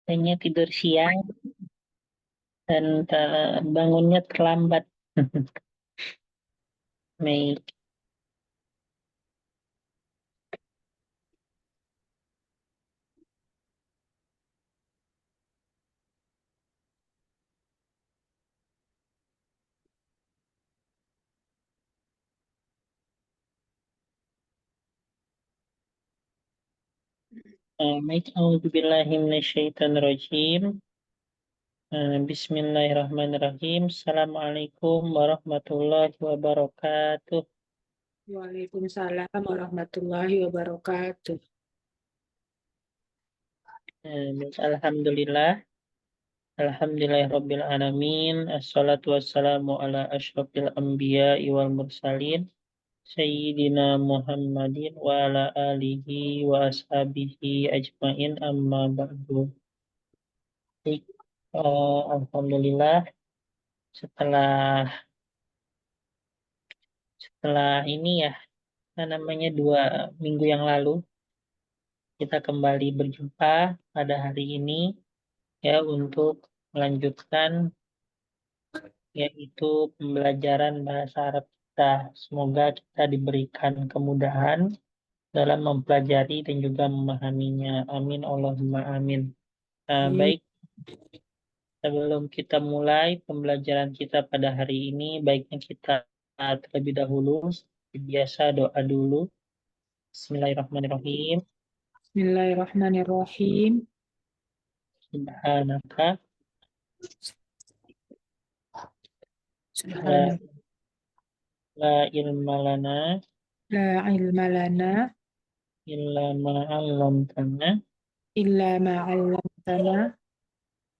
Hanya tidur siang dan bangunnya terlambat. Baik. Baik. Auzubillahi minasyaitonirrajim. Bismillahirrahmanirrahim. Assalamualaikum warahmatullahi wabarakatuh. Waalaikumsalam warahmatullahi wabarakatuh. Alhamdulillah. Alhamdulillahirabbil alamin. Assalatu wassalamu ala asyrofil anbiya'i wal mursalin. Sayyidina Muhammadin wa ala alihi wa ashabihi ajmain amma ba'du. Baik, Alhamdulillah setelah ini ya, namanya 2 minggu yang lalu kita kembali berjumpa pada hari ini ya untuk melanjutkan yaitu pembelajaran bahasa Arab kita. Semoga kita diberikan kemudahan dalam mempelajari dan juga memahaminya. Amin Allahumma amin. Baik, sebelum kita mulai pembelajaran kita pada hari ini, baiknya kita terlebih dahulu seperti biasa doa dulu. Bismillahirrahmanirrahim. Bismillahirrahmanirrahim. Subhanaka la, Subhanallah, la ilma lana la ilma lana illa ma 'allamtana illa ma 'allamtana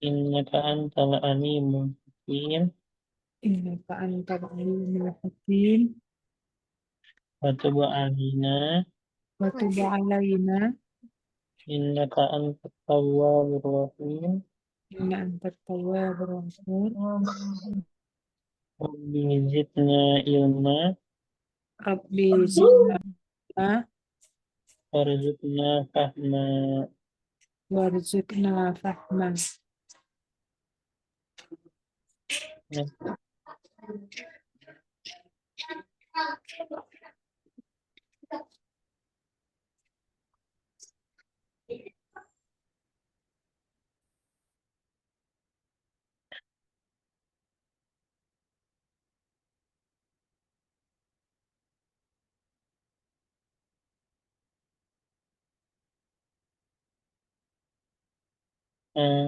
innaka antal alimul hakim. innaka antal alimul hakim. Wa tub 'alaina Wa tub 'alaina innaka antat tawwabur rahim. inna antat tawwabur rahim. Rabbi zidna ilma Rabbi zidna warzuqna fahma. warzuqna fahma.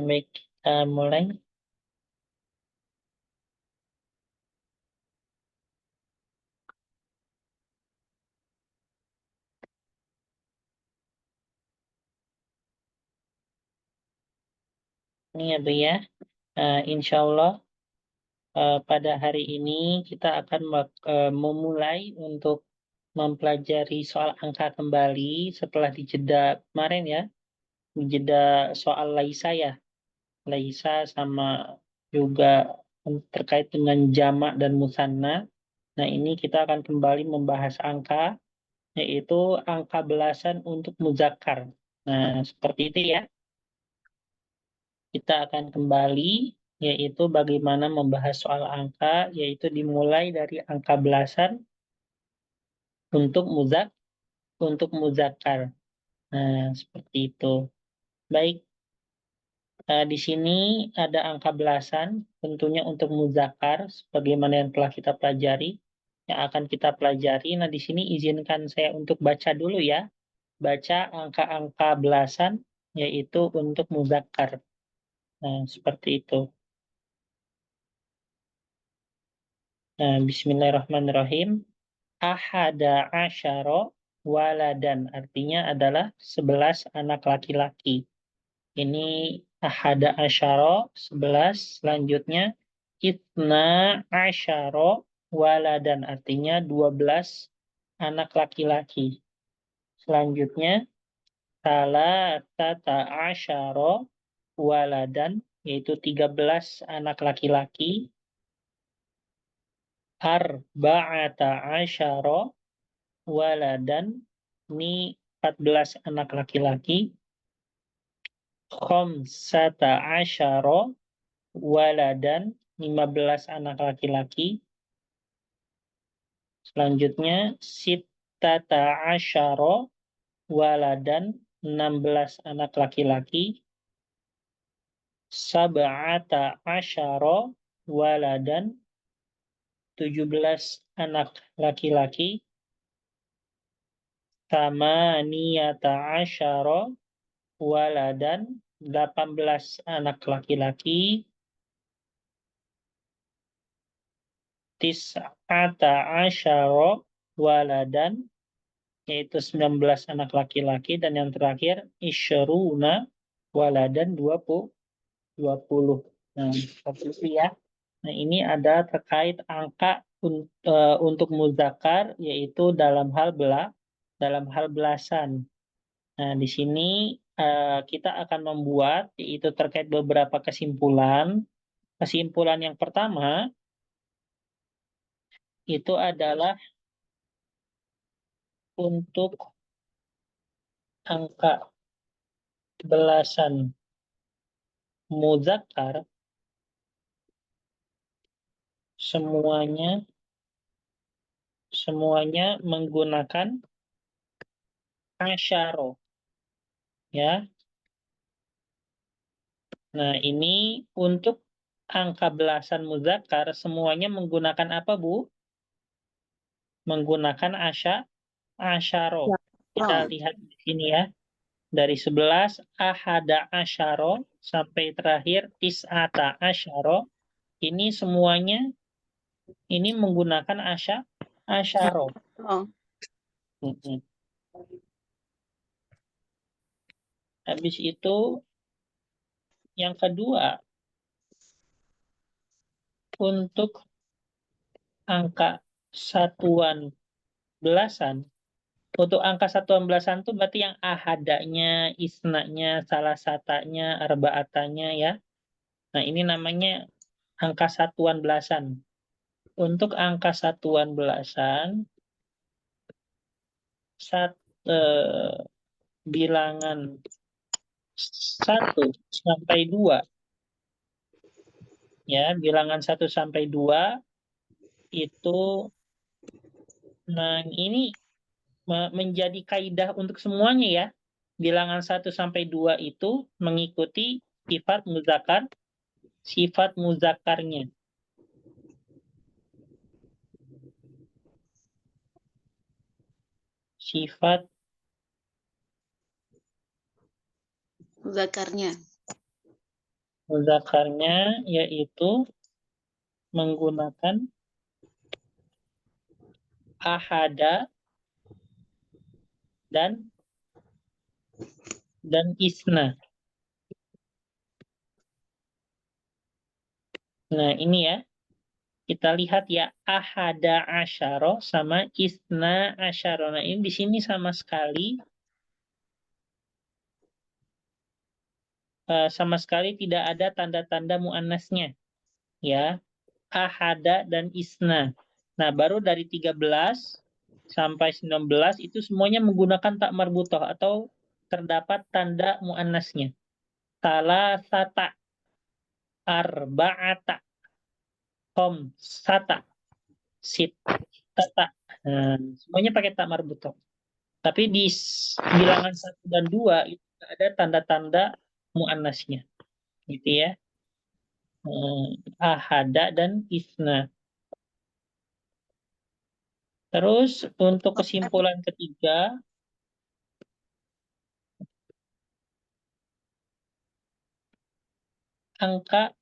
Baik, kita mulai. Ini ya Bu ya. Insya Allah pada hari ini kita akan memulai untuk mempelajari soal angka kembali setelah dijeda kemarin ya. Dijeda soal Laisa ya. Laisa sama juga terkait dengan jamak dan musanna. Nah ini kita akan kembali membahas angka, yaitu angka belasan untuk muzakkar. Nah seperti itu ya. Kita akan kembali yaitu bagaimana membahas soal angka, yaitu dimulai dari angka belasan untuk muzakkar. Nah, seperti itu. Baik, di sini ada angka belasan, tentunya untuk muzakkar, sebagaimana yang telah kita pelajari, yang akan kita pelajari. Nah, di sini izinkan saya untuk baca dulu ya, baca angka-angka belasan, yaitu untuk muzakkar. Nah, seperti itu. Nah, Bismillahirrahmanirrahim. Ahada asyara waladan, artinya adalah 11 anak laki-laki. Ini ahada asyara 11, selanjutnya itna asyara waladan, artinya 12 anak laki-laki. Selanjutnya salatata asyara waladan, yaitu 13 anak laki-laki. Arba'ata asyara waladan, ini 14 anak laki-laki. khamsata asyara waladan, 15 anak laki-laki. Selanjutnya sittata asyara waladan, 16 anak laki-laki. Sab'ata asyara waladan, 17 anak laki-laki. Tamaniyata asyara waladan, 18 anak laki-laki. Tis'ata asyara waladan, yaitu 19 anak laki-laki. Dan yang terakhir isyruna waladan, 20. Nah, seperti itu ya. Nah, ini ada terkait angka untuk muzakkar, yaitu dalam hal belasan. Nah, di sini kita akan membuat, yaitu terkait beberapa kesimpulan. Kesimpulan yang pertama itu adalah untuk angka belasan muzakkar semuanya menggunakan asyaro, ya. Nah, ini untuk angka belasan muzakkar semuanya menggunakan apa, Bu? Menggunakan asyaro. Kita lihat di sini ya. Dari 11 ahada asyaro sampai terakhir tis'ata asyaro. Ini semuanya ini menggunakan asyaro. Mm-mm. Habis itu yang kedua, untuk angka satuan belasan. Untuk angka satuan belasan itu berarti yang ahadanya, isnanya, salah satanya, arbaatanya ya. Nah, ini namanya angka satuan belasan. Untuk angka satuan belasan, bilangan 1 sampai 2, ya, bilangan 1 sampai 2 itu, nah ini menjadi kaidah untuk semuanya ya. Bilangan 1 sampai 2 itu mengikuti sifat muzakkarnya. Sifat muzakkarnya yaitu menggunakan ahada dan isna. Nah, ini ya. Kita lihat ya, ahada asyara sama isna asyara. Nah, ini di sini sama sekali tidak ada tanda-tanda muannasnya, ya. Ahada dan isna. Nah, baru dari 13 sampai 19 itu semuanya menggunakan tak marbutoh atau terdapat tanda muannasnya. Salasata, arba'ata, khamsata, sittata. Nah, semuanya pakai tak marbutoh. Tapi di bilangan 1 dan 2 itu ada tanda-tanda muannasnya. Gitu ya. Ahada dan isna. Terus untuk kesimpulan ketiga, angka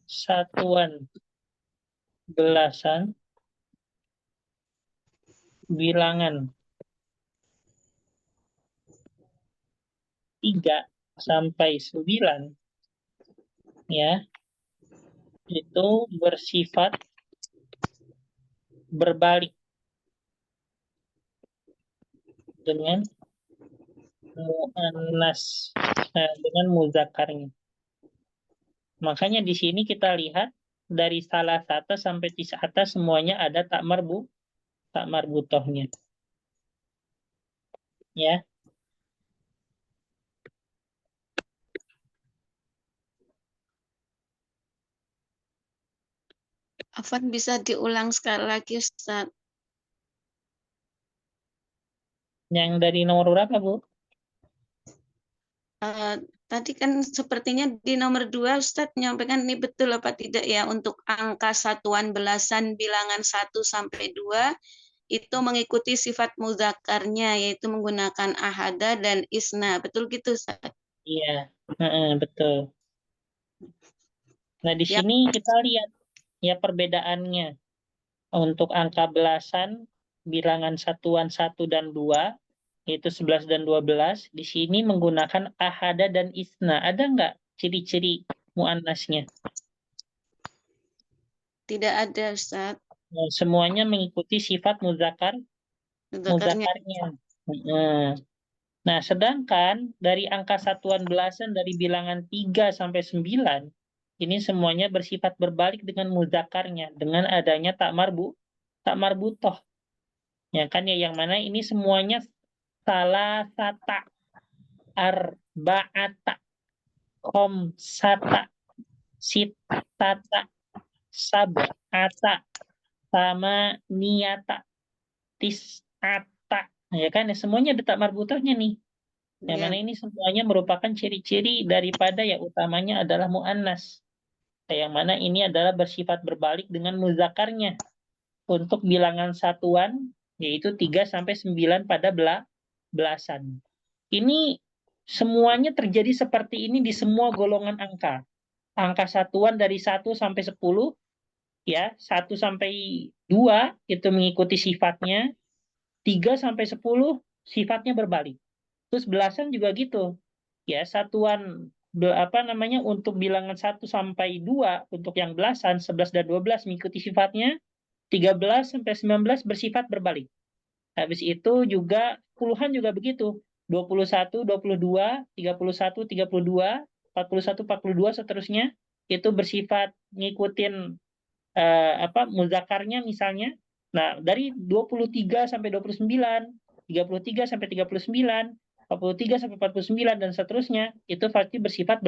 satuan belasan bilangan 3 sampai 9 ya, itu bersifat berbalik dengan muannas, dengan muzakkarnya. Makanya di sini kita lihat dari salah satu sampai tis'ata semuanya ada tak marbutohnya. Ya. Afwan bisa diulang sekali lagi, Ustaz. Yang dari nomor berapa, Bu? Tadi kan sepertinya di nomor 2 Ustadz menyampaikan ini betul apa tidak ya untuk angka satuan belasan bilangan 1 sampai 2 itu mengikuti sifat mudzakarnya yaitu menggunakan ahada dan isna. Betul gitu Ustadz? Iya, betul. Nah, di Ya, sini kita lihat ya perbedaannya. Untuk angka belasan, bilangan satuan 1 dan 2, yaitu 11 dan 12, di sini menggunakan ahada dan isna. Ada nggak ciri-ciri muannasnya? tidak ada Ustadz. Nah, semuanya mengikuti sifat Mudzakarnya mudzakarnya. Nah, sedangkan dari angka satuan belasan dari bilangan 3 sampai 9, ini semuanya bersifat berbalik dengan mudzakarnya, dengan adanya tak marbutoh. Ya kan ya, yang mana ini semuanya salasata, arba'ata, khamsata, sittata, sab'ata, sama niyata, tis'ata. Ya kan ya, semuanya ada tak marbutohnya nih. Yang ya, mana ini semuanya merupakan ciri-ciri daripada yang utamanya adalah mu'annas. Yang mana ini adalah bersifat berbalik dengan muzakarnya. Untuk bilangan satuan, yaitu 3 sampai 9 pada belasan. Ini semuanya terjadi seperti ini di semua golongan angka. Angka satuan dari 1 sampai 10, ya, 1 sampai 2 itu mengikuti sifatnya, 3 sampai 10 sifatnya berbalik. Terus belasan juga gitu. Ya, satuan untuk bilangan 1 sampai 2 untuk yang belasan, 11 dan 12 mengikuti sifatnya, 13 sampai 19 bersifat berbalik. Habis itu juga puluhan juga begitu. 21, 22, 31, 32, 41, 42 seterusnya itu bersifat ngikutin muzakarnya misalnya. Nah, dari 23 sampai 29, 33 sampai 39, 43 sampai 49 dan seterusnya itu pasti bersifat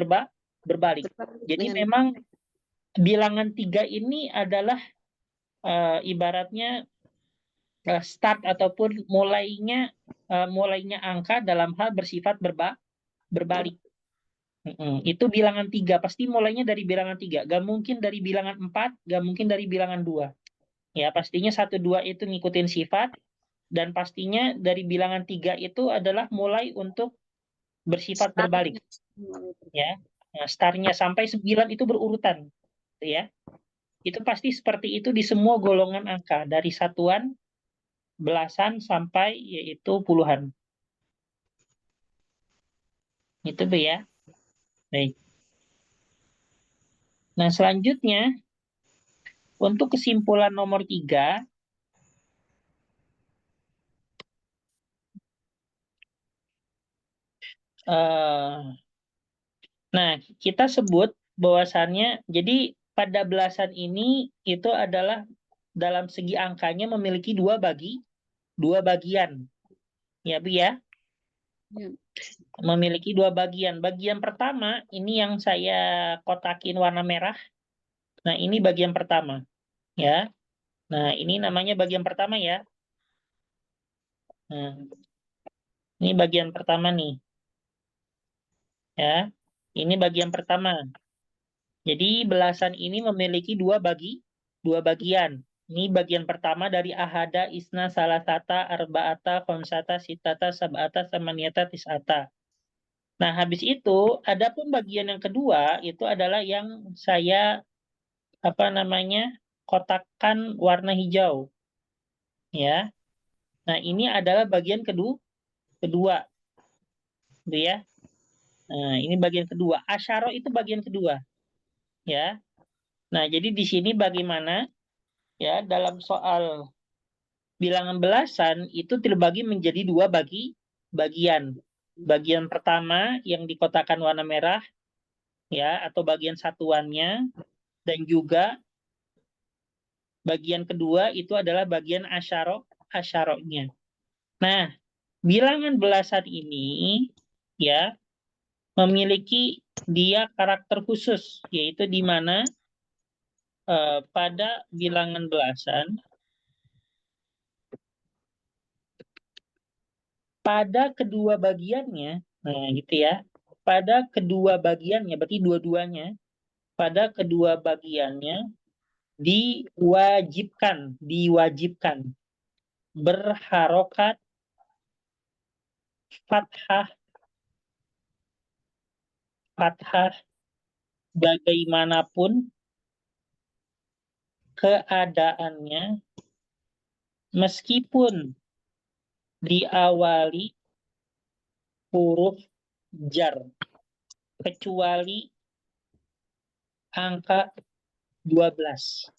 berbalik. Jadi dengan memang bilangan 3 ini adalah ibaratnya start ataupun mulainya angka dalam hal bersifat berbalik. Itu bilangan 3, pasti mulainya dari bilangan 3. Gak mungkin dari bilangan 4, gak mungkin dari bilangan 2. Ya, pastinya 1, 2 itu ngikutin sifat, dan pastinya dari bilangan 3 itu adalah mulai untuk bersifat berbalik. Ya, nah, startnya sampai 9 itu berurutan. Ya, itu pasti seperti itu di semua golongan angka, dari satuan, belasan, sampai yaitu puluhan. Itu Bu ya. Baik. Nah, selanjutnya untuk kesimpulan nomor 3, nah kita sebut bahwasannya jadi pada belasan ini itu adalah dalam segi angkanya memiliki dua bagian. Ya Bu ya. ya, Memiliki dua bagian. Bagian pertama ini yang saya kotakin warna merah. Nah, ini bagian pertama, ya. Nah, ini namanya bagian pertama ya. Nah, ini bagian pertama nih, ya. Ini bagian pertama. Jadi belasan ini memiliki dua bagian. Ini bagian pertama dari ahada, isna, salasata, arba'ata, khamsata, sittata, sab'ata, samaniyata, tis'ata. Nah, habis itu adapun bagian yang kedua itu adalah yang saya kotakkan warna hijau, ya. Nah, ini adalah bagian kedua, gitu ya. Nah, ini bagian kedua. Asyaro itu bagian kedua, ya. Nah, jadi di sini bagaimana ya dalam soal bilangan belasan itu terbagi menjadi dua bagian. Bagian pertama yang dikotakan warna merah, ya, atau bagian satuannya, dan juga bagian kedua itu adalah bagian asyaroknya. Nah, bilangan belasan ini ya memiliki dia karakter khusus, yaitu di mana pada bilangan belasan, pada kedua bagiannya, nah gitu ya, pada kedua bagiannya, berarti dua-duanya, pada kedua bagiannya diwajibkan berharokat fathah, bagaimanapun keadaannya, meskipun diawali huruf jar, kecuali angka 12.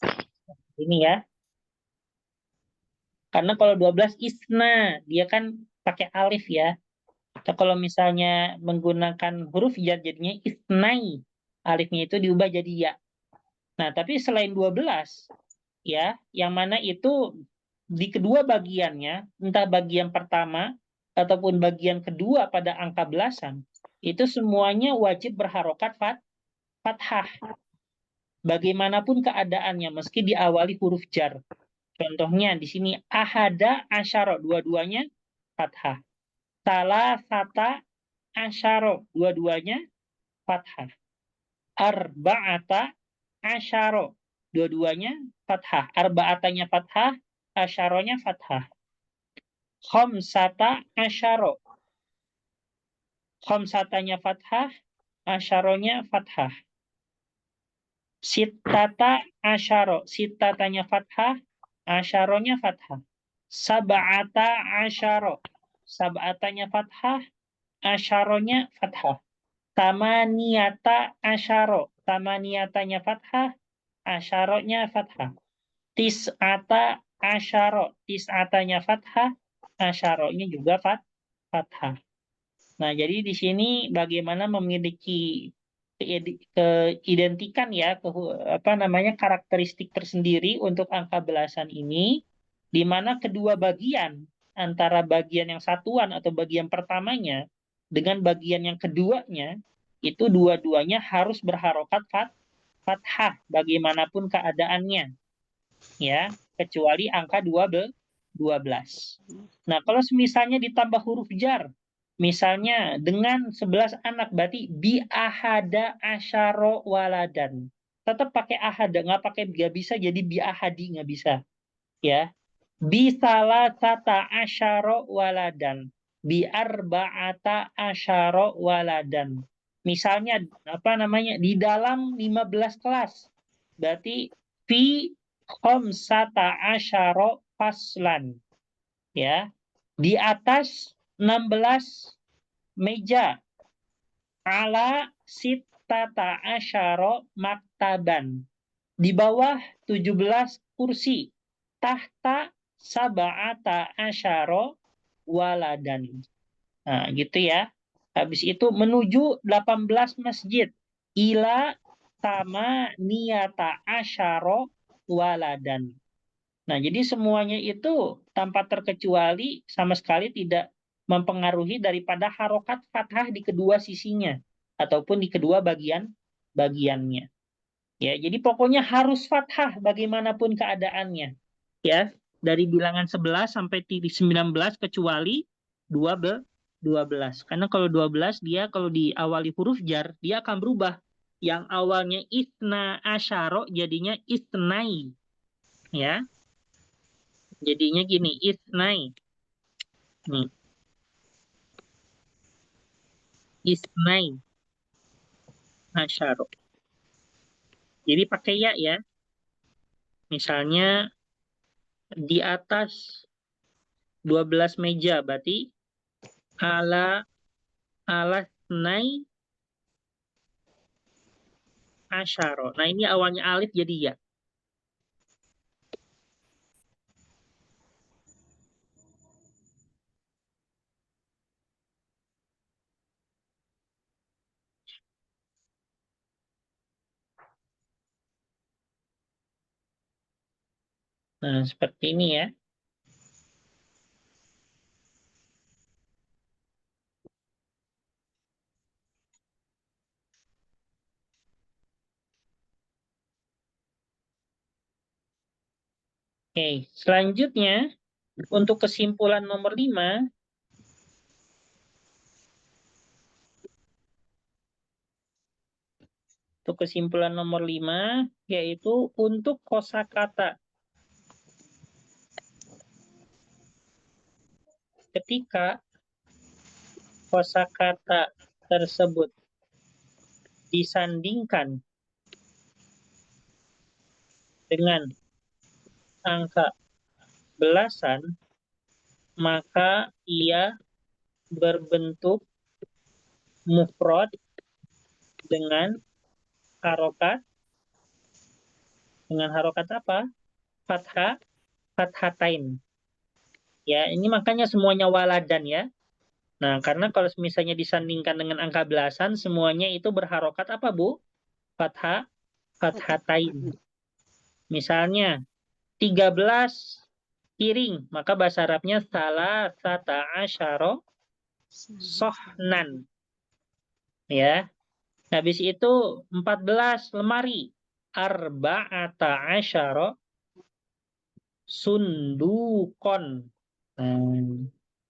Ini ya. Karena kalau 12 isna, dia kan pakai alif ya. Atau kalau misalnya menggunakan huruf jar jadinya isnai. Alifnya itu diubah jadi ya. Nah, tapi selain 12 ya, yang mana itu di kedua bagiannya, entah bagian pertama ataupun bagian kedua pada angka belasan, itu semuanya wajib berharokat fathah. Bagaimanapun keadaannya, meski diawali huruf jar. Contohnya di sini ahada asyara, dua-duanya fathah. Salah sata asyara, dua-duanya fathah. Arba'ata asyara, dua-duanya fathah. Arba'atanya fathah, asyaronya fathah. Khamsata asyara, khamsatanya fathah, asyaronya fathah. Sittata asyara, sittatanya fathah, asyaronya fathah. Sab'ata asyara, sab'atanya fathah, asyaronya fathah. Tamaniyata asyara, tamaniyatanya fathah, asyaronya fathah. Tis'ata asyara, tis'atanya fathah, asyaronya juga fathah. Nah, jadi di sini bagaimana memiliki keidentikan ya, karakteristik tersendiri untuk angka belasan ini, di mana kedua bagian antara bagian yang satuan atau bagian pertamanya dengan bagian yang keduanya itu dua-duanya harus berharokat fathah bagaimanapun keadaannya, ya, kecuali angka 12. Nah, kalau misalnya ditambah huruf jar, misalnya dengan 11 anak, berarti bi ahada asyaro waladan. Tetap pakai ahada, nggak bisa jadi bi ahadi, nggak bisa. Ya, bi salasata asyaro waladan, bi arba'ata asyaro waladan. Misalnya di dalam 15 kelas, berarti fi khamsata asyaro faslan. Ya, di atas 16 meja, ala sittata asyara maktaban, di bawah 17 kursi, tahta sab'ata asyara waladan. Nah, gitu ya. Habis itu menuju 18 masjid, ila sama niyata asyara waladan. Nah, jadi semuanya itu tanpa terkecuali sama sekali tidak mempengaruhi daripada harokat fathah di kedua sisinya ataupun di kedua bagiannya. Ya, jadi pokoknya harus fathah bagaimanapun keadaannya. Ya, dari bilangan 11 sampai 19 kecuali 12. Karena kalau 12 dia kalau diawali huruf jar dia akan berubah. Yang awalnya isna asyaro jadinya isnai. Ya, jadinya gini, isnai. Nih, isnai asyaro. Jadi pakai ya. Misalnya di atas 12 meja berarti ala nai asyaro. Nah, ini awalnya alif jadi ya. Nah, seperti ini ya. Oke, selanjutnya untuk kesimpulan nomor 5, yaitu untuk kosakata. Ketika kosakata tersebut disandingkan dengan angka belasan, maka ia berbentuk mufrad dengan harokat. Dengan harokat apa? Fathah, fathatain. Ya, ini makanya semuanya waladan ya. Nah, karena kalau misalnya disandingkan dengan angka belasan, semuanya itu berharokat apa, Bu? Fathah, fathatain. Misalnya, 13 piring, maka bahasa Arabnya salah sata asyara sohnan. Ya, habis itu 14 lemari, arba'ata asyara sundukon.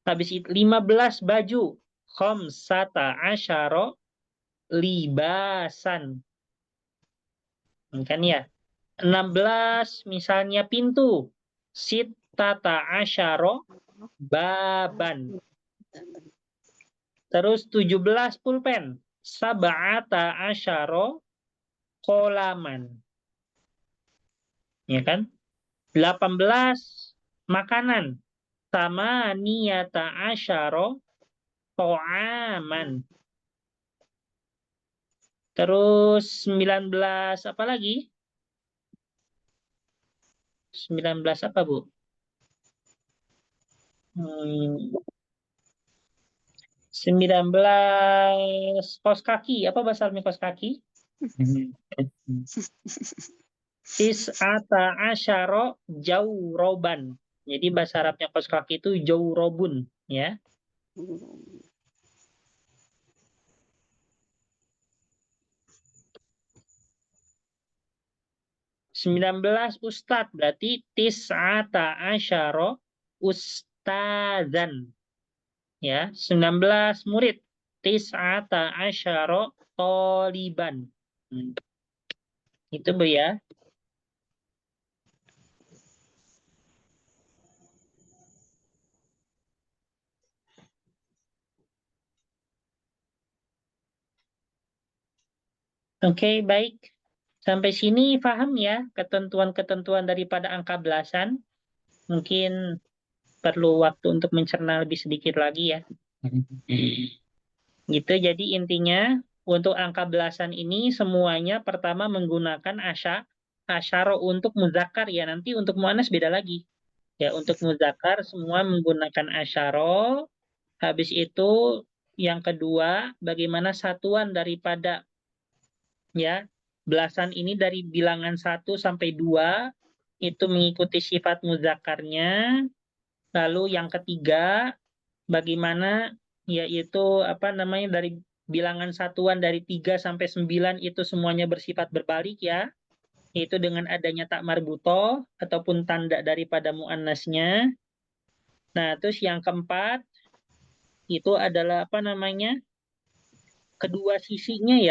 Habis itu 15 baju, khamsata asyara libasan. Kan ya. 16 misalnya pintu, sittata asyara baban. Terus 17 pulpen, sab'ata asyara kolaman. Ya kan? 18 makanan, sama niyata asyara to'aman. Terus 19 apa lagi? 19 apa, Bu? 19 kos kaki. Apa bahasa Arabnya kos kaki? Tis'ata asyara jawroban. Jadi bahasa Arabnya kos kaki itu jawrobun. Ya. 19 ustadz, berarti tis'ata asyara ustadzan. Ya, 19 murid, tis'ata asyara toliban. Itu, Bu ya. Oke, baik. Sampai sini paham ya ketentuan-ketentuan daripada angka belasan. Mungkin perlu waktu untuk mencerna lebih sedikit lagi ya. Gitu, jadi intinya untuk angka belasan ini semuanya pertama menggunakan asyara untuk muzakkar ya. Nanti untuk muannas beda lagi. Ya, untuk muzakkar semua menggunakan asyara. Habis itu yang kedua, bagaimana satuan daripada ya belasan ini dari bilangan 1 sampai 2 itu mengikuti sifat mudzakarnya. Lalu yang ketiga, bagaimana yaitu apa namanya dari bilangan satuan dari 3 sampai 9 itu semuanya bersifat berbalik ya. Yaitu dengan adanya tak marbutoh ataupun tanda daripada muannasnya. Nah, terus yang keempat itu adalah apa namanya? Kedua sisinya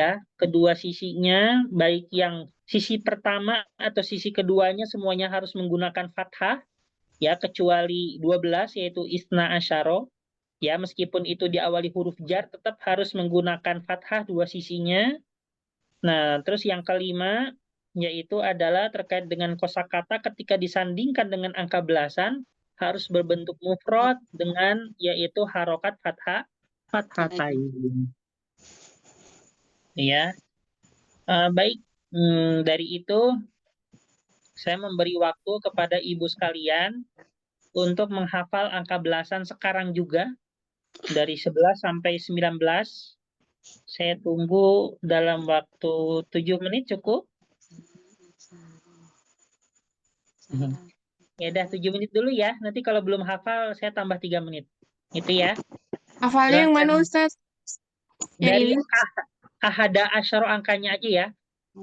baik yang sisi pertama atau sisi keduanya semuanya harus menggunakan fathah ya kecuali 12 yaitu isna asyara ya meskipun itu diawali huruf jar tetap harus menggunakan fathah dua sisinya. Nah, terus yang kelima yaitu adalah terkait dengan kosakata ketika disandingkan dengan angka belasan harus berbentuk mufrad dengan yaitu harokat fathatain. Ya, baik. Dari itu saya memberi waktu kepada ibu sekalian untuk menghafal angka belasan sekarang juga dari 11 sampai 19. Saya tunggu dalam waktu 7 menit cukup. Ya udah 7 menit dulu ya. Nanti kalau belum hafal saya tambah 3 menit. Itu ya. Hafalnya yang mana, Ustaz? Yang Dari ini? ahada asyara angkanya aja ya.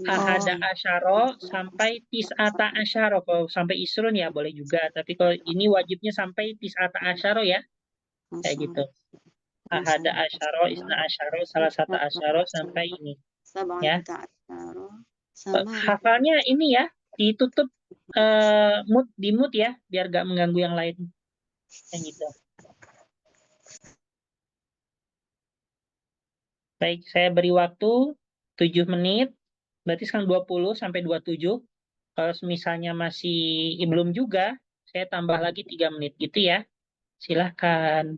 ahada asyara sampai tis'ata asyara. Kalau sampai isrun ya boleh juga, tapi kalau ini wajibnya sampai tis'ata asyara ya, kayak gitu. Ahada asyara, isna asyara, salah satu asyara sampai ini ya. Hafalnya ini ya, ditutup di mute ya, biar gak mengganggu yang lain. Kayak gitu. Baik, saya beri waktu 7 menit, berarti sekarang 20 sampai 27. Kalau misalnya masih belum juga, saya tambah lagi 3 menit gitu ya. Silahkan.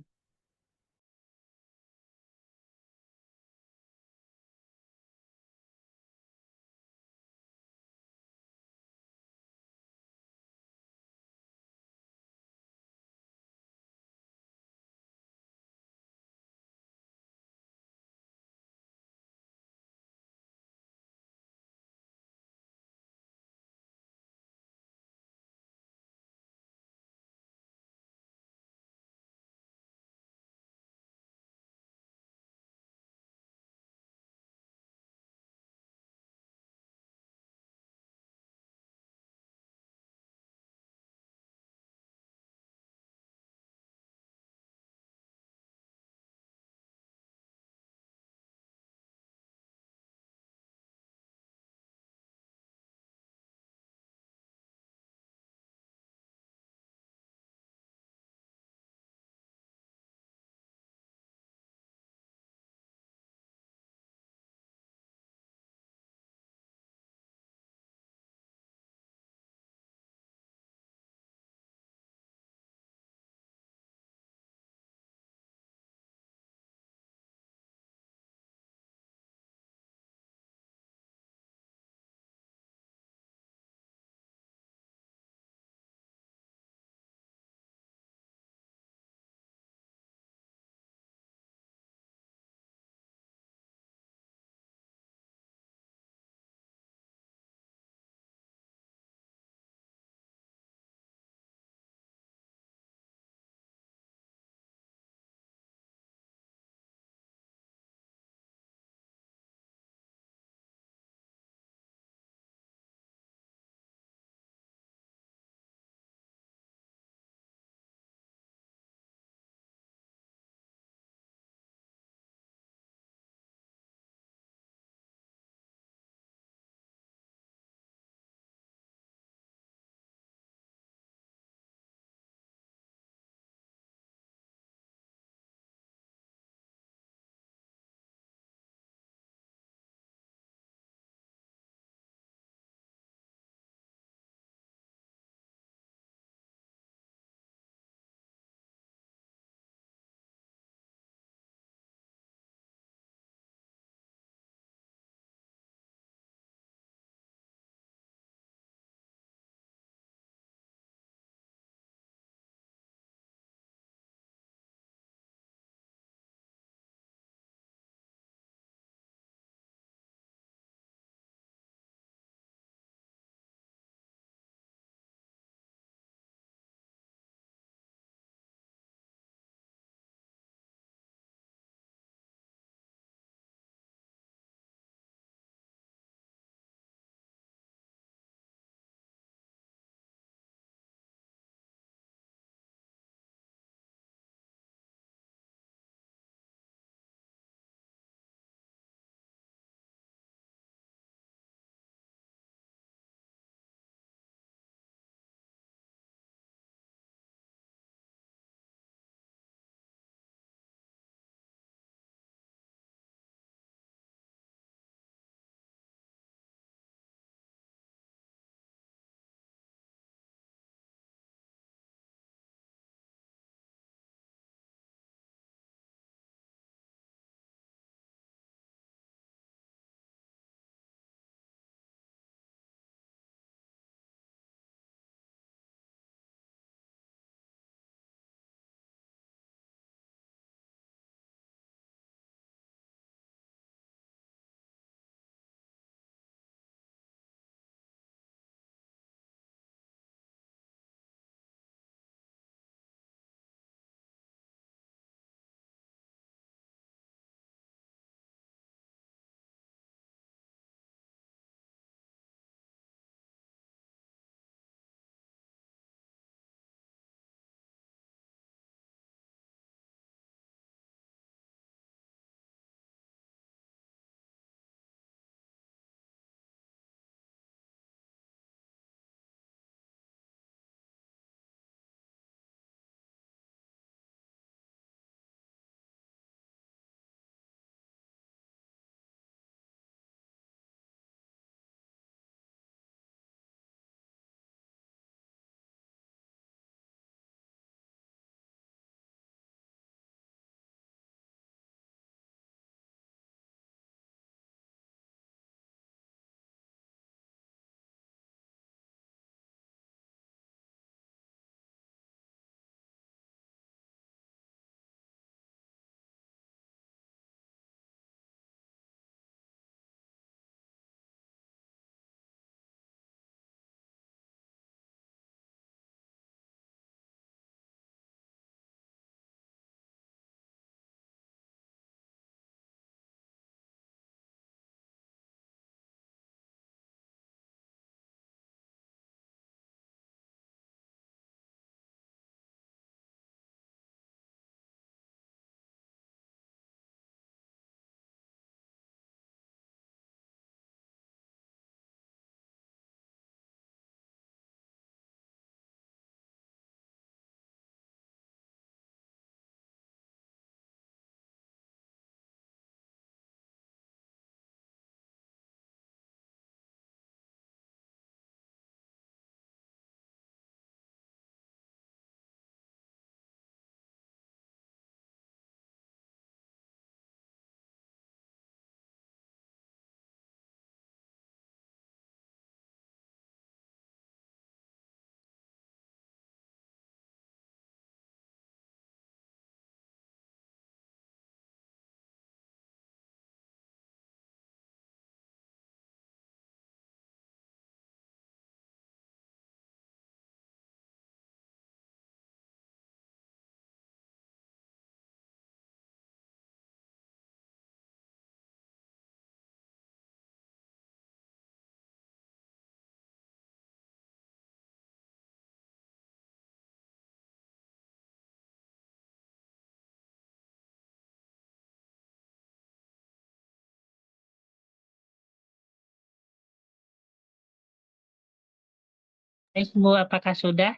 Baik, Bu, apakah sudah?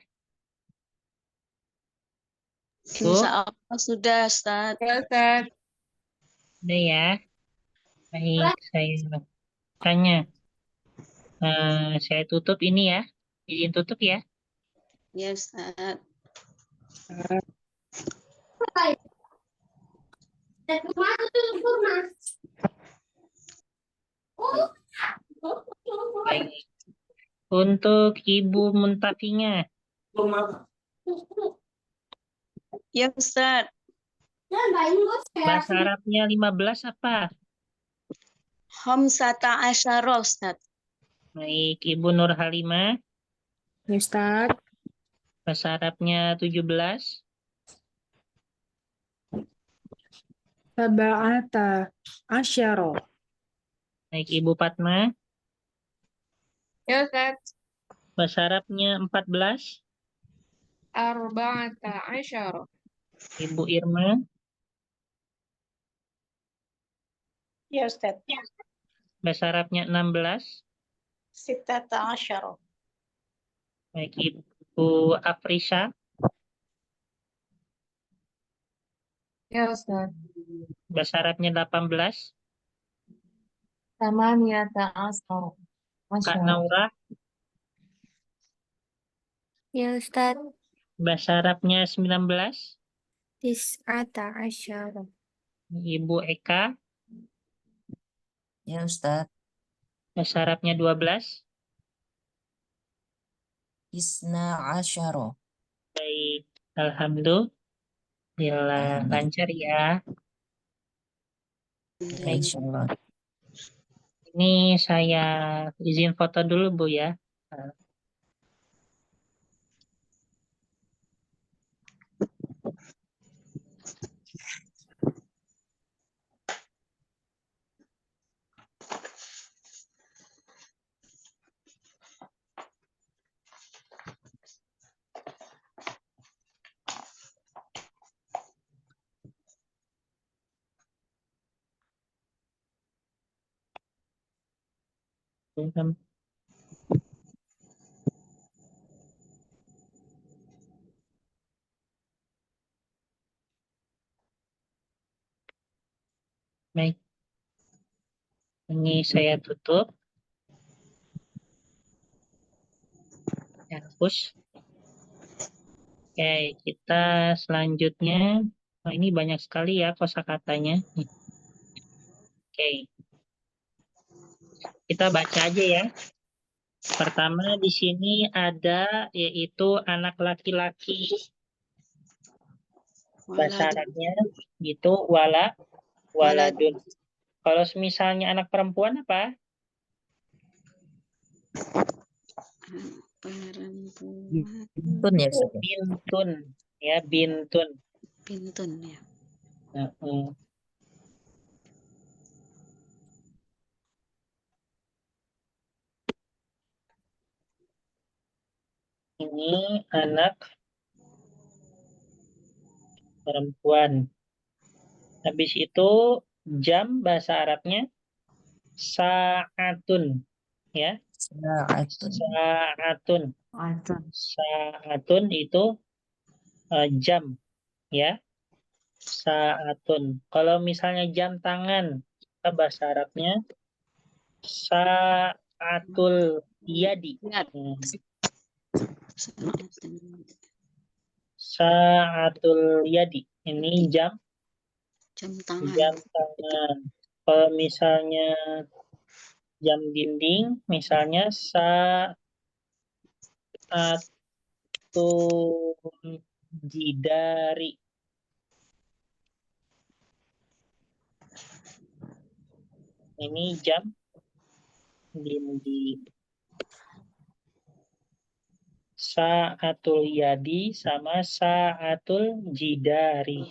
Bu, Insya Allah sudah, Ustaz. Ya, Ustaz. udah ya. Baik, saya tanya. Saya tutup ini ya. Izin tutup ya. Ya, Ustaz. Baik. Untuk Ibu Muntafinya, Ya, Ustaz. bahasa Arabnya 15 apa? Khamsata asyara, Ustaz. Baik, Ibu Nur Halimah, Ya, Ustaz. bahasa Arabnya 17. Sab'ata asyara. Baik, Ibu Fatma, Ya, Ustaz. bahasa Arabnya 14. Arba'ata asyara. Ibu Irma, Ya Ustaz, bahasa Arabnya 16. sittata asyara. Baik, Ibu Afrisha, Ya, Ustaz. bahasa Arabnya 18. Tamaniyata asyara. Kak Naura, Ya Ustaz, bahasa Arabnya 19. tis'ata asyara. Ibu Eka, Ya Ustadz, bahasa Arabnya 12. Isna Asyaro. Baik, Alhamdulillah lancar ya. Baik, Insya Allah. ini saya izin foto dulu Bu ya. Baik, ini saya tutup. Ya, hapus. Oke, kita selanjutnya. Oh, ini banyak sekali ya kosakatanya. Oke, kita baca aja ya. Pertama di sini ada yaitu anak laki-laki. Bahasa Arabnya gitu waladun. Kalau misalnya anak perempuan apa? Perempuan. Bintun ya Ustadz. Bintun, ya bintun. Bintun ya. Nah, ini anak perempuan. Habis itu jam bahasa Arabnya sa'atun, ya. Sa'atun. Sa'atun. Sa'atun itu jam, ya. Sa'atun. Kalau misalnya jam tangan, bahasa Arabnya sa'atul yadi. Ingat. Sa'atul yadi. Ini jam Jam tangan. Kalau misalnya jam dinding, misalnya sa'atul jidari. Ini jam dinding. Sa'atul yadi sama sa'atul jidari.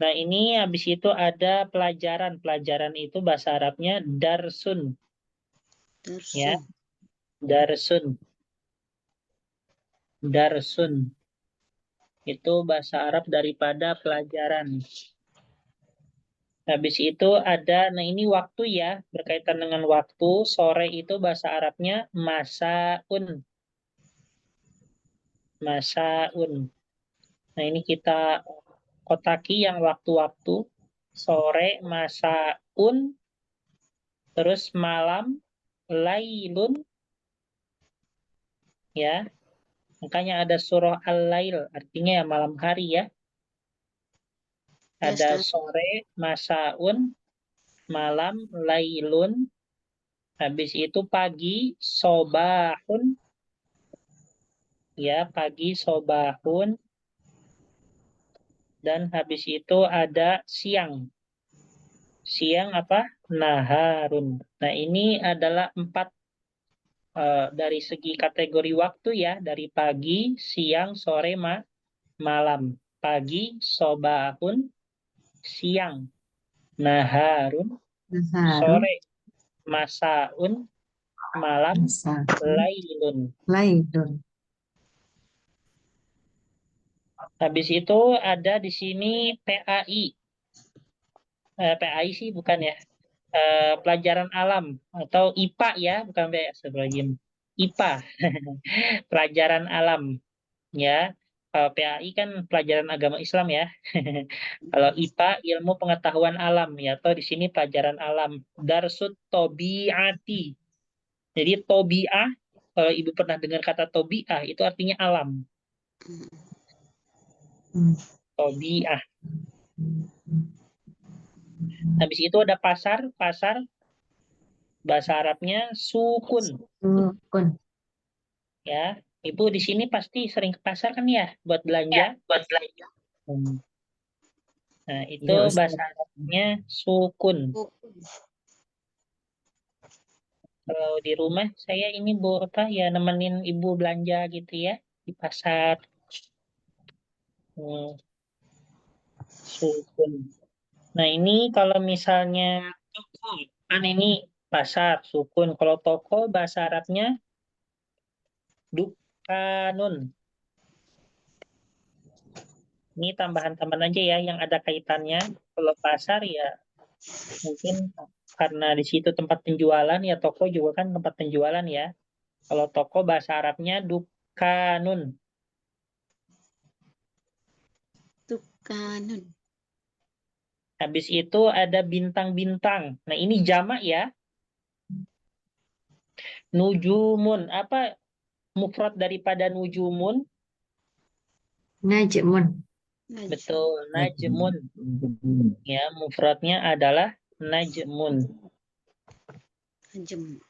Nah, ini habis itu ada pelajaran. Pelajaran itu bahasa Arabnya darsun. Ya, darsun. Darsun. Itu bahasa Arab daripada pelajaran. Habis itu ada, nah ini waktu ya, berkaitan dengan waktu. Sore itu bahasa Arabnya masaun. Masaun. Nah ini kita kotaki yang waktu-waktu. Sore masaun, terus malam lailun, ya. Makanya ada surah Al-Lail, artinya ya malam hari ya. Ya, Ada Ustaz. sore masaun, malam lailun, habis itu pagi sobahun, ya pagi sobahun, dan habis itu ada siang. Siang apa? Naharun. Nah ini adalah 4 dari segi kategori waktu ya, dari pagi, siang, sore, malam. Pagi sobahun, siang naharun, Naharun, sore masaun, malam Masaun, lailun. Lailun. Habis itu ada di sini PAI. PAI sih bukan ya. Pelajaran alam atau IPA ya, bukan PAI. IPA. Pelajaran alam ya. PAI kan pelajaran agama Islam ya. Kalau IPA ilmu pengetahuan alam ya, atau di sini pelajaran alam. Darsut Tobiati. Jadi tobiah, kalau ibu pernah dengar kata tobiah, itu artinya alam. Hmm. Tobiah. Habis itu ada pasar, bahasa Arabnya sukun. Sukun. Ya, ibu di sini pasti sering ke pasar kan ya, buat belanja. Hmm. Nah, itu Ya, Ustaz. bahasa Arabnya sukun. Kalau di rumah saya ini ya nemenin ibu belanja gitu ya di pasar. Sukun. Nah, ini kalau misalnya toko, kan ini pasar, sukun. Kalau toko bahasa Arabnya dukkanun. Ini tambahan-tambahan aja ya yang ada kaitannya. Kalau pasar ya mungkin karena di situ tempat penjualan ya, toko juga kan tempat penjualan ya. Kalau toko bahasa Arabnya dukkanun. Dukkanun. Habis itu ada bintang-bintang. Nah, ini jamak ya. Nujumun. Apa mufrad daripada nujumun? Najmun. Betul, najmun. Ya, mufradnya adalah najmun. Najem.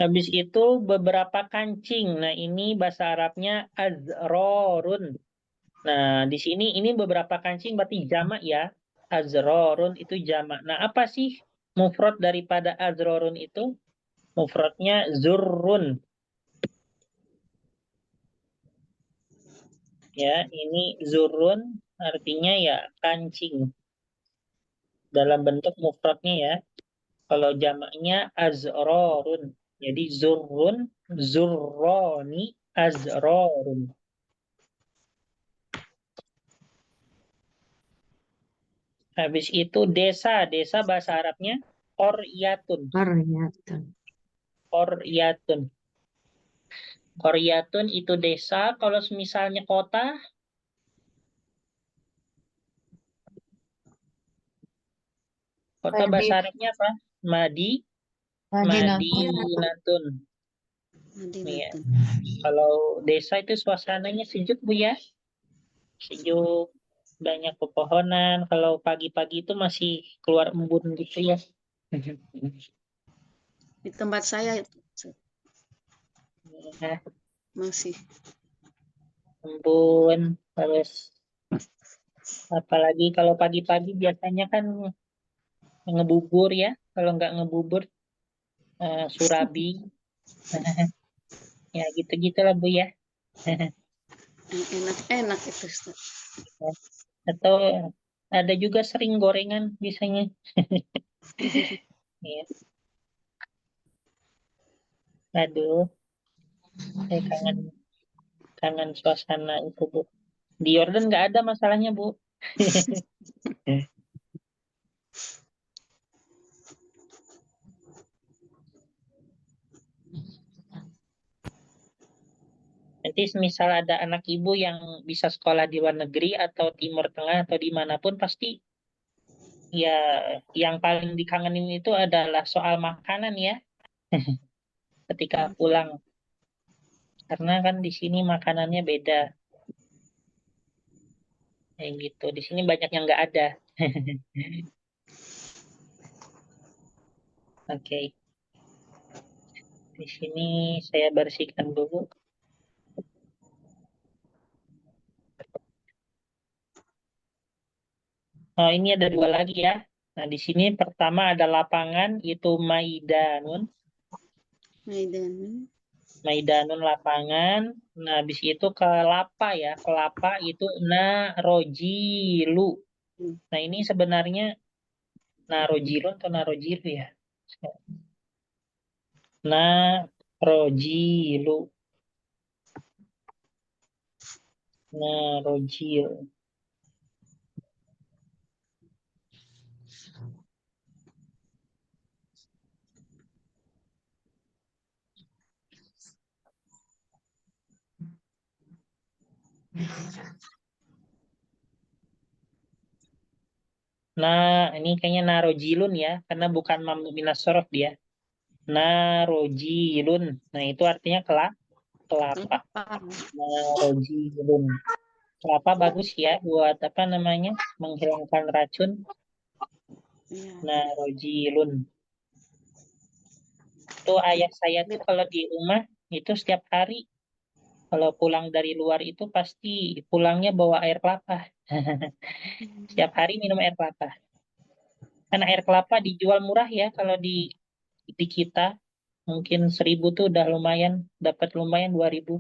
Habis itu beberapa kancing. Nah, ini bahasa Arabnya azrorun. Nah, di sini ini beberapa kancing berarti jamak ya. Azrorun itu jamak. Nah, apa sih mufrad daripada azrorun itu? Mufradnya zurrun. Ya, ini zurrun artinya ya kancing. Dalam bentuk mufradnya ya. Kalau jamaknya azrorun. Jadi zurrun, zurroni, azrorun. Habis itu desa. Desa bahasa Arabnya qaryatun. Qaryatun. Qaryatun. Qaryatun itu desa. Kalau misalnya kota, kota bahasa Arabnya apa? Madinatun. Iya. Madinatun. Kalau desa itu suasananya sejuk Bu ya. Sejuk, banyak pepohonan. Kalau pagi-pagi itu masih keluar embun gitu ya. Di tempat saya Nah, masih. embun, terus apalagi kalau pagi-pagi biasanya kan ngebubur ya. Kalau nggak ngebubur, surabi. Ya gitu-gitulah Bu ya. Yang enak-enak itu, Ustaz. Atau ada juga sering gorengan biasanya. Ya. Aduh. Kangen suasana itu, Bu. Di Yordan nggak ada masalahnya, Bu. Nanti misal ada anak ibu yang bisa sekolah di luar negeri atau Timur Tengah atau dimanapun, pasti ya yang paling dikangenin itu adalah soal makanan ya, ketika pulang. Karena kan di sini makanannya beda. Kayak gitu. Di sini banyak yang nggak ada. Oke. Di sini saya bersihkan dulu. Oh, ini ada dua lagi ya. Nah, di sini pertama ada lapangan, itu Maidanun. Maidanun lapangan. Nah, habis itu kelapa ya. Kelapa itu narojilu. Nah, ini sebenarnya narojilu atau narojilu ya? Narojilu. Narojil. Nah, ini kayaknya narojilun ya, karena bukan mamnu minas sorof dia. Narojilun. Nah, itu artinya kelapa. Narojilun. Kelapa bagus ya buat apa namanya? Menghilangkan racun. Narojilun. Itu ayah saya tuh kalau di rumah itu setiap hari kalau pulang dari luar itu pasti pulangnya bawa air kelapa. Setiap hari minum air kelapa. Karena air kelapa dijual murah ya kalau di kita. Mungkin 1.000 tuh udah lumayan, dapat lumayan 2.000.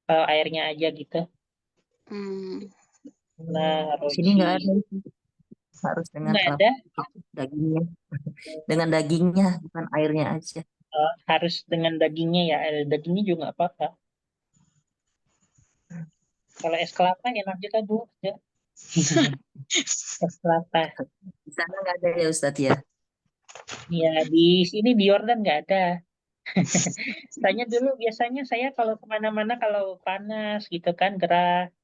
Kalau airnya aja gitu. Nah, Di sini nggak ada. Harus dengan nggak kelapa ada. dagingnya. Dengan dagingnya, bukan airnya aja. Harus dengan dagingnya ya. Dagingnya juga nggak apa-apa. Kalau es kelapa enak juga, Bu. Ya. Es kelapa. Di sana nggak ada ya Ustadz ya? Ya, di sini di Yordan nggak ada. Tanya dulu, biasanya saya kalau kemana-mana, kalau panas gitu kan, gerah,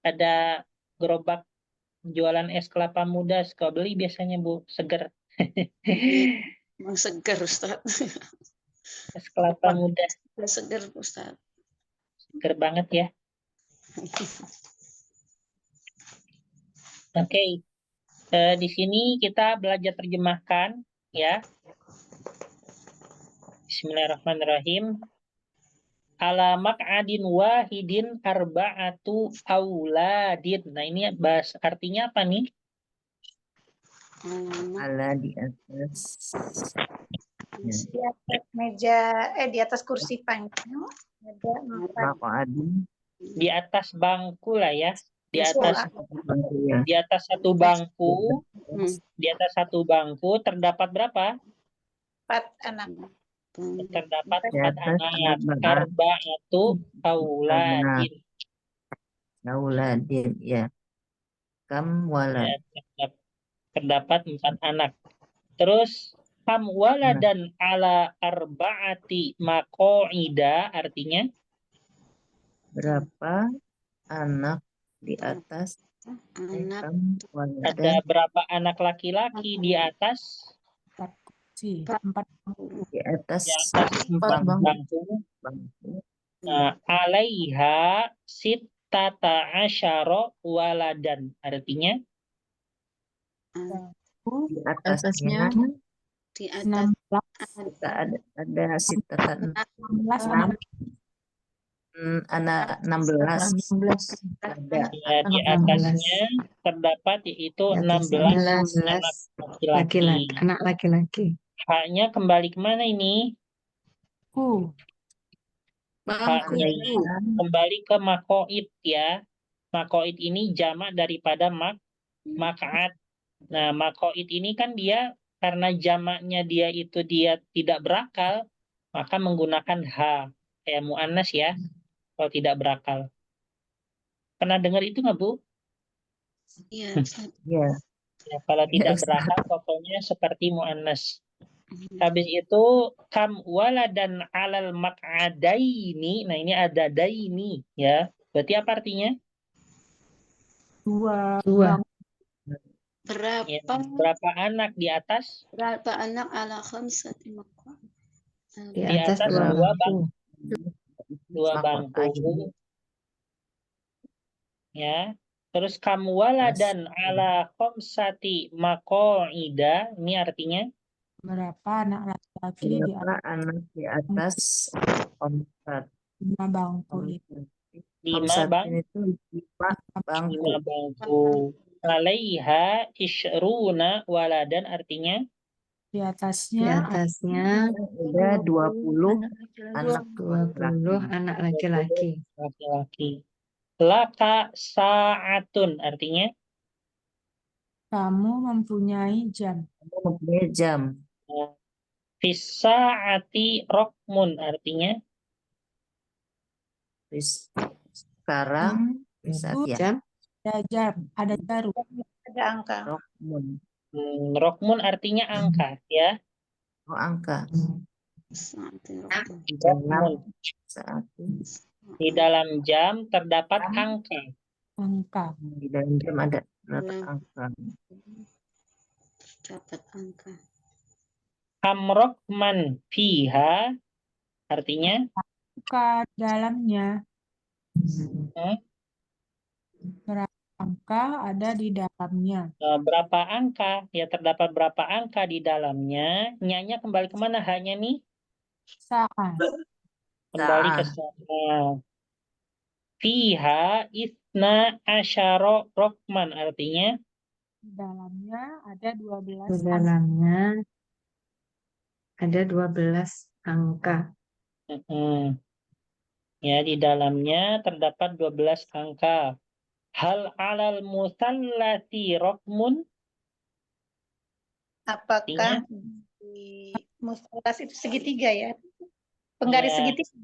ada gerobak jualan es kelapa muda, suka beli biasanya, Bu. Seger. Emang seger, Ustaz. Es kelapa muda. Seger, Ustaz. Seger banget ya. Oke. Di sini kita belajar terjemahkan ya. Bismillahirrahmanirrahim. Ala maq'adin wahidin arba'atu auladin. Nah, ini bahas artinya apa nih? Ala di atas. Ya. Di atas meja, di atas kursi panjang ada 4 Maq'adin. Di atas bangku lah ya. Di sekolah. atas Ya. di atas satu bangku. Di atas satu bangku terdapat berapa? 4 anak. Terdapat Di 4 atas anak. ada Arba'atu auladin. auladin ya. Kam walad. Ya, terdapat 4 anak. Terus kam waladan ala arba'ati maqoida artinya Berapa anak di atas? Anak Kam ada waladan berapa anak laki-laki di atas di atas di atas 4 bangku. Nah, alaiha sittata asyara waladan artinya di atasnya di atas kita ada sitatan 6 anak 16 ada ya, di atasnya terdapat yaitu 16 anak laki-laki. Anak laki-laki. Haknya kembali kemana ini? Haknya ini kembali ke makoid ya. Makoid ini jamak daripada makaat. Nah, makoid ini kan dia karena jamaknya dia itu dia tidak berakal, maka menggunakan ha. kayak mu'annas ya, kalau tidak berakal. Pernah dengar itu nggak, Bu? Iya, Ustaz. Ya, Ya, kalau ya tidak Ustaz. berakal pokoknya seperti mu'annas. Habis itu kam waladan alal maq'adaini. Nah, ini ada daini ya. Berarti apa artinya? Dua. Dua. Ya, Berapa berapa anak di atas? berapa anak ala khamsati maqam? Di Di atas atas dua dua bangku. dua bangku ya. Terus kam waladan ala khamsati maq'ida. Ini artinya Berapa anak laki-laki di Berapa anak di atas omset? 5 bangku itu? 5 Omset bang, itu 5 bangku. 5 bangku. Alaiha isyruna waladan artinya Di Di atasnya atasnya Ada 20 anak 20 anak laki-laki. laki-laki. Laka sa'atun artinya kamu mempunyai jam. Kamu mempunyai jam. Fisa'ati rokmun artinya Terus sekarang bisa Itu ya Jam ada jam, ada jarum. Ada angka. rokmun. rokmun artinya angka ya. Oh, angka. Sa'ati raqam. Di dalam Rokmun. satu. Di dalam jam terdapat angka. Angka. Di dalam jam ada berapa angka? Terdapat angka. Kamrokman fiha artinya Angka dalamnya. hmm, Angka ada di dalamnya. berapa angka ya, terdapat berapa angka di dalamnya. Nyanya kembali kemana? Hanya nih Saat. kembali ke Saat. sana. Fiha isna asyara rokman artinya Di dalamnya ada 12 di angka. dalamnya ada 12 angka. ya, di dalamnya terdapat 12 angka. Hal alal musallati rokmun Apakah di musallas itu segitiga ya? Penggaris Ya. segitiga.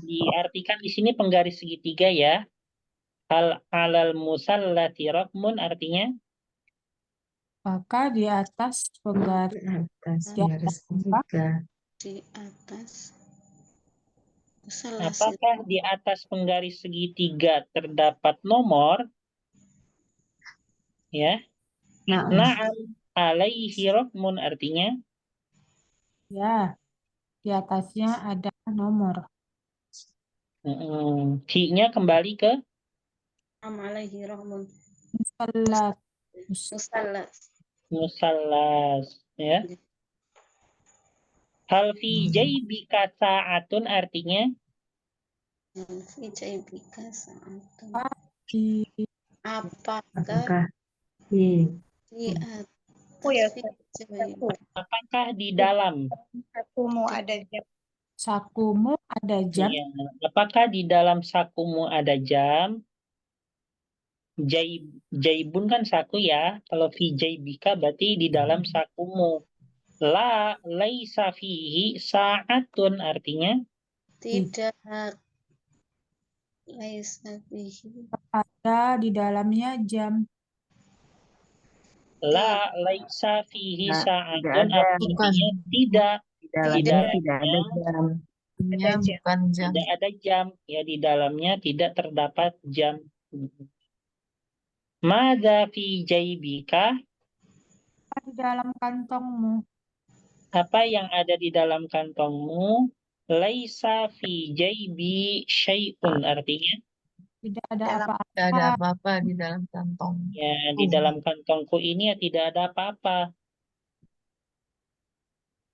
diartikan di sini penggaris segitiga ya. Hal alal musallati rokmun artinya Apakah di atas penggaris Di atas Di atas garis tiga. Di atas salah apakah di atas penggaris segitiga terdapat nomor? Ya. Nah, Na'am alaihi rokmun artinya ya, di atasnya ada nomor. Hi-nya kembali ke alaihi rahmun. Musallat. Musallas. musallas ya. Hal fi jaybika sa'atun artinya Fi jaybika sa'atun. Di Apakah apakah di di atas Oh ya, fi Ustaz. jaybika apakah di dalam Sakumu ada jam. sakumu ada jam. Iya. Apakah di dalam sakumu ada jam? Jaibun kan saku ya. Kalau fi jaybika berarti di dalam sakumu. La laisa fihi sa'atun artinya tidak laisa fihi Ada di dalamnya jam. la laisa fihi Nah, sa'atun tidak ada. artinya tidak Di dalamnya dalamnya tidak ada jam. Ada jam. bukan jam. tidak ada jam ya, di dalamnya tidak terdapat jam. Madza fi jaybika Di dalam kantongmu. apa yang ada di dalam kantongmu? Laisa fi jaybi syai'un artinya Tidak ada Dalam- apa-apa. Tidak ada apa-apa di dalam kantong. ya, di dalam kantongku ini ya tidak ada apa-apa.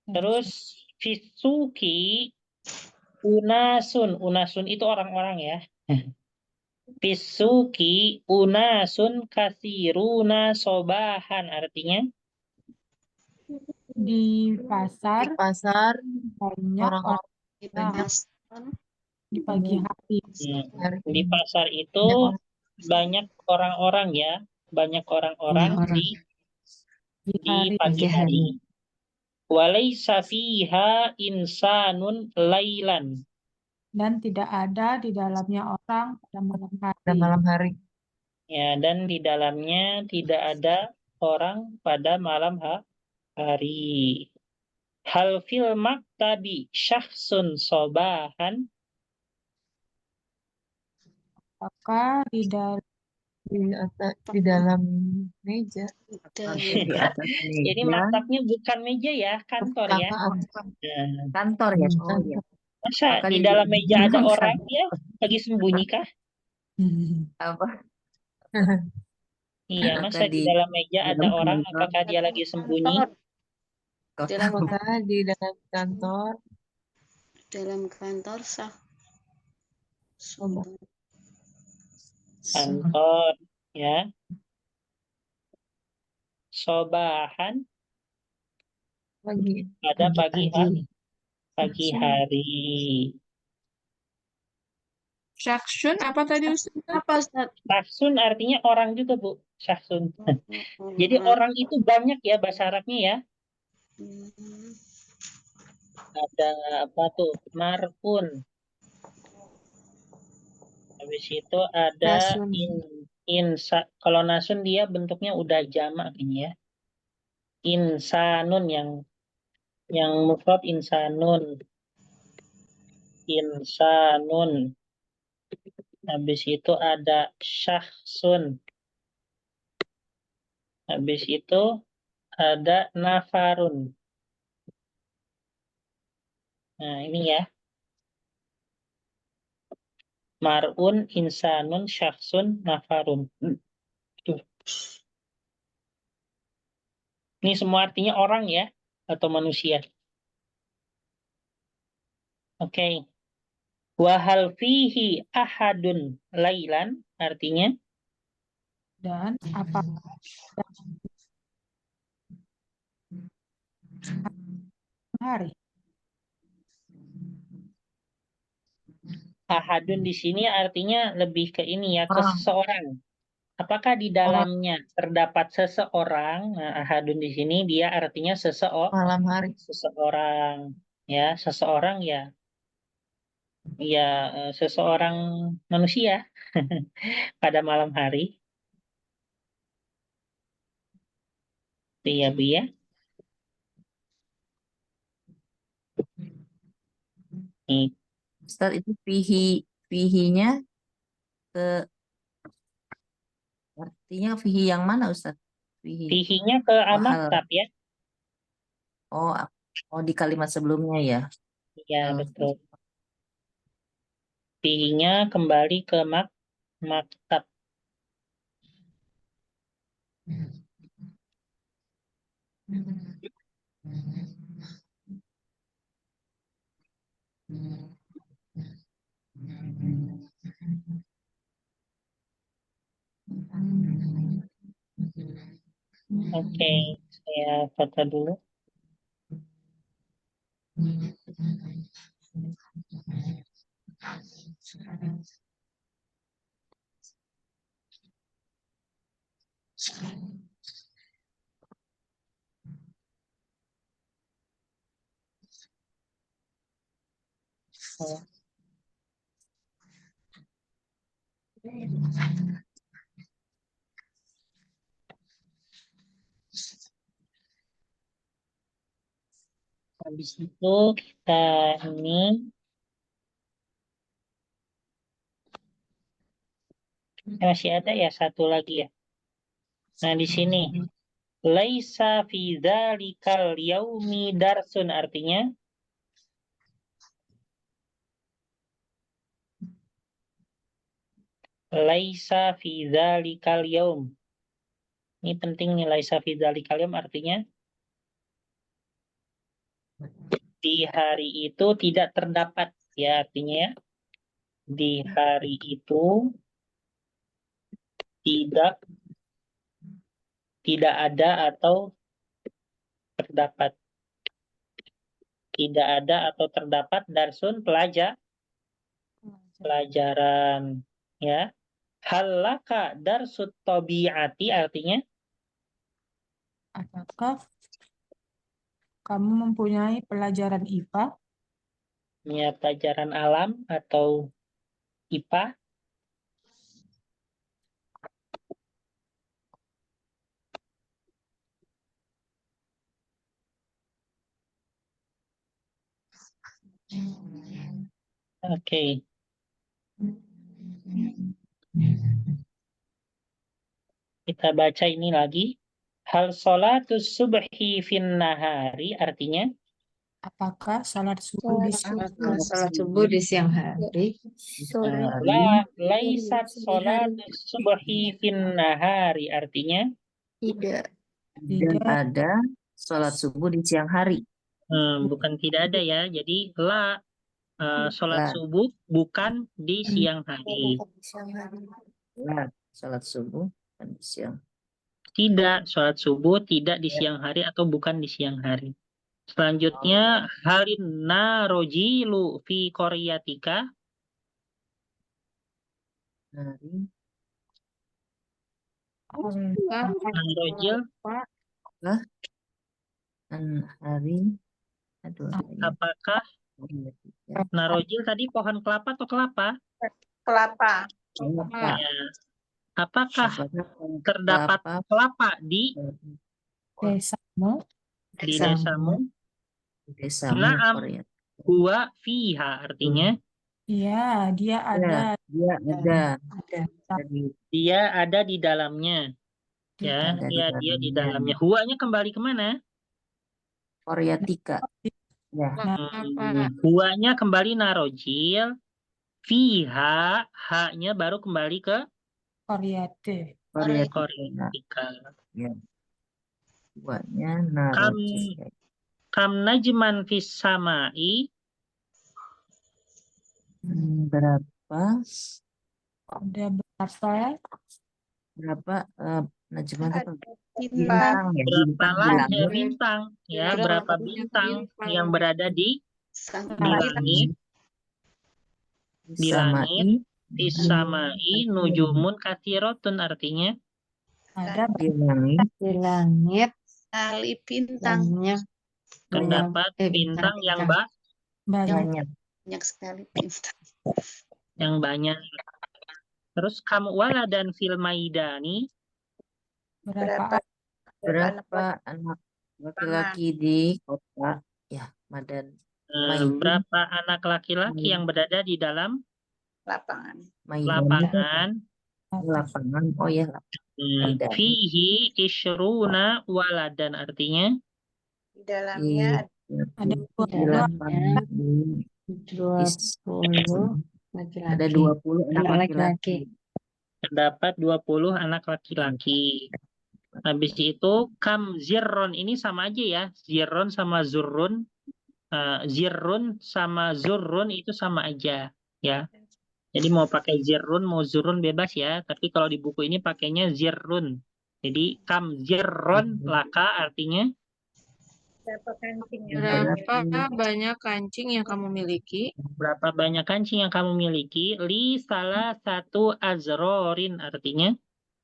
Terus fisuki unasun itu orang-orang ya. Fisuki unasun kasiruna sobahan artinya Di Di pasar pasar banyak orang-orang di orang pasar di pagi hari. di pasar itu banyak orang-orang ya, banyak orang-orang Banyak orang. di pagi hari. Walaysa fiha insanun lailan dan tidak ada di dalamnya orang pada malam pada hari. malam hari. Ya, dan di dalamnya tidak ada orang pada malam hari. Hal fil maktabi syakhsun sobahan. Apakah di dalam Di dalam meja. Dalam Di atas Jadi meja. maktabnya bukan meja ya, kantor ya. Nah, Kantor ya. Oh iya. masa Maka di dia dalam juga meja ada bilang orang ya? Lagi sembunyi kah? apa? Iya, Maka masa di di dalam meja ada dalam orang, kantor. apakah dia lagi sembunyi? Kau Dalam tahu. Maka di dalam kantor. dalam kantor sah. Coba. Kantor, ya. Sobahan Pagi. pada pagi Pagi. hari. Syaksun apa tadi Ustaz? Apa Ustaz? Syaksun artinya orang juga, Bu. Syaksun. Jadi orang itu banyak ya bahasa Arabnya ya. Ada apa tuh? Mar'un. Habis itu ada Nasun. insa. Kalau nasun dia bentuknya udah jamak ini ya. Insanun yang mufrad insanun. Insanun. Habis itu ada syahsun. Habis itu ada nafarun. Nah, ini ya. Mar'un, insanun, syahsun, nafarun. Tuh. Ini semua artinya orang ya, atau manusia. Oke. Wahal fihi ahadun lailan, artinya Dan apa hari? ahadun di sini artinya lebih ke ini ya, ke Ah. seseorang. Apakah di dalamnya terdapat seseorang? Nah, ahadun di sini dia artinya Malam hari. seseorang. Ya, seseorang ya. Ya, seseorang manusia pada malam hari. Iya, Bu ya. Nih, Ustaz itu fihinya ke artinya fihi yang mana Ustaz? Fihi. fihinya ke Wahal. al-maktab ya. Oh di kalimat sebelumnya ya. Iya, betul. Fihinya kembali ke maktab. Oke, saya baca dulu. Oh. Habis itu kita ini masih ada ya satu lagi ya. Nah, di sini laisa fi dzalikal yaumi darsun artinya laisa fi dzalikal yaum. Ini penting nih laisa fi dzalikal yaum artinya di hari itu tidak terdapat ya artinya ya. Di hari itu tidak ada atau terdapat. Tidak ada atau terdapat darsun pelajaran ya. Halaka darsut tabiati artinya Apakah kamu mempunyai pelajaran IPA? pelajaran alam atau IPA? Oke. Kita baca ini lagi. Hal sholatus subhi fin nahari artinya Apakah salat subuh di siang Apakah salat subuh di siang hari? Sore. laisat sholatus subhi fin nahari artinya Tidak. Dan Tidak. ada sholat subuh di siang hari. bukan tidak ada ya. Jadi sholat Lah, subuh bukan di siang hari. Siang hari. lah, sholat subuh kan di siang. Tidak, sholat subuh tidak di siang hari atau bukan di siang hari. Selanjutnya, halin narojilu fi koryatika. Hari Narojil, dan hari aduh apakah narojil tadi pohon kelapa atau kelapa? Kelapa. Kelapa. Ya. Apakah Apakah terdapat kelapa di desamu? desamu? Desamu Naam. Korea. Huwa fiha artinya Ya, dia Ya, ada dia ada. ada Jadi, dia ada di dalamnya. di Ya, dalam. ya dia di dalamnya. Huwanya kembali kemana? Korea Tika. Ya, Huwanya kembali narojil. Fiha, haknya baru kembali ke Koryate. Korea Korea. Ya. Buatnya narojil. Kam najman fis samai. Berapa? Ada berapa? Berapa najman itu? Bintang. Bintang ya, Berapa bintang bintang ya, berapa bintang yang berada di Langit. di sama langit, di samai nujumun katsirotun artinya Ada di langit Di langit Kali bintang. terdapat bintang yang banyak. Banyak sekali bintang. yang banyak. Terus kamu wala dan fil maidani Berapa? berapa anak laki-laki di kota ya Madan berapa anak laki-laki yang berada di dalam Lapangan. lapangan? lapangan oh ya lapangan. Fihi isyruna waladan artinya Di dalamnya Ada Di lapangan ini 20 laki-laki. ada 20 anak laki-laki. terdapat 20 anak laki-laki. Habis itu kam zirron ini sama aja ya. Zirron sama zurrun. Zirrun sama zurrun itu sama aja ya. Jadi mau pakai zirrun mau zurrun bebas ya. Tapi kalau di buku ini pakainya zirrun. Jadi kam zirron laka artinya berapa kancing yang Berapa banyak kancing yang kamu miliki? berapa banyak kancing yang kamu miliki. Li salah satu azrorin artinya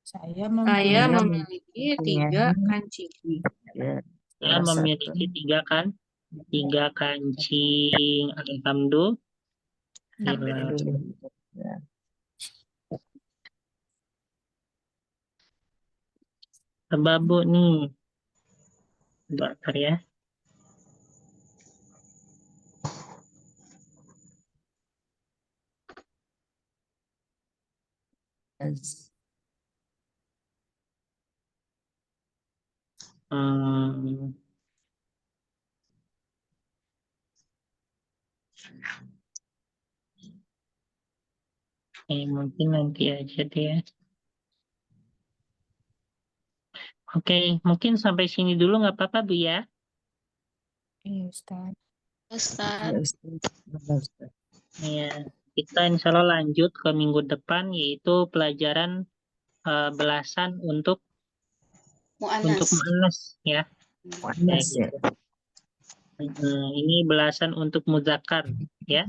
saya Saya mempunyai memiliki 3 kancing. Ya, saya salah memiliki satu. 3 kancing. Alhamdulillah. Ya. Babu nih. Bentar ya. Mungkin nanti aja deh ya. Oke, mungkin sampai sini dulu nggak apa-apa Bu ya. Ustaz. Ustaz. Ya, kita insya Allah lanjut ke minggu depan yaitu pelajaran belasan untuk muannas ya. Muannas ya. Ini belasan untuk muzakkar ya.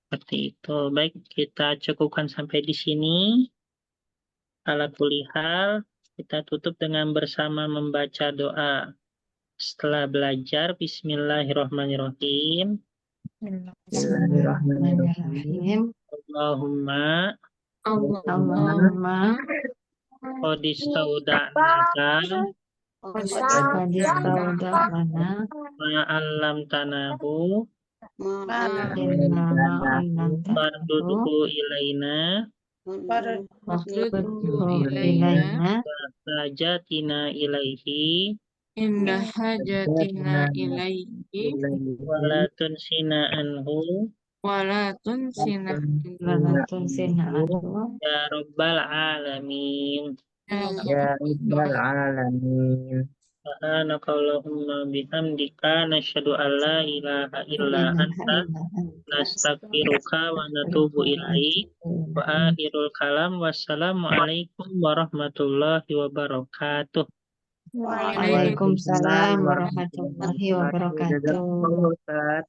Seperti itu. Baik, kita cukupkan sampai di sini. Ala kulli hal, kita tutup dengan bersama membaca doa. Setelah belajar, Bismillahirrahmanirrahim. Bismillahirrahmanirrahim. Allahumma Allahumma qad istauda'naka qad istauda'ana ma 'allamtanahu inna ma'allamtanahu farduhu ilaina waqtuhu ilaina hajatina ilaihi inda hajatina ilaihi wala tunsina anhu walatun sina anhu ya rabbal alamin. Ya Rabbal Alamin. Subhanaka Allahumma bihamdika nasyhadu an la ilaha illa anta nastaghfiruka wa natubu ilaik. Wa akhirul kalam wassalamu alaikum warahmatullahi wabarakatuh. Waalaikumsalam warahmatullahi wabarakatuh. Ustaz.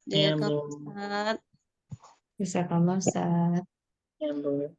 Ya, Jazakallah, Bu. Ustaz. Jazakallah Ustaz. Ya, Bu.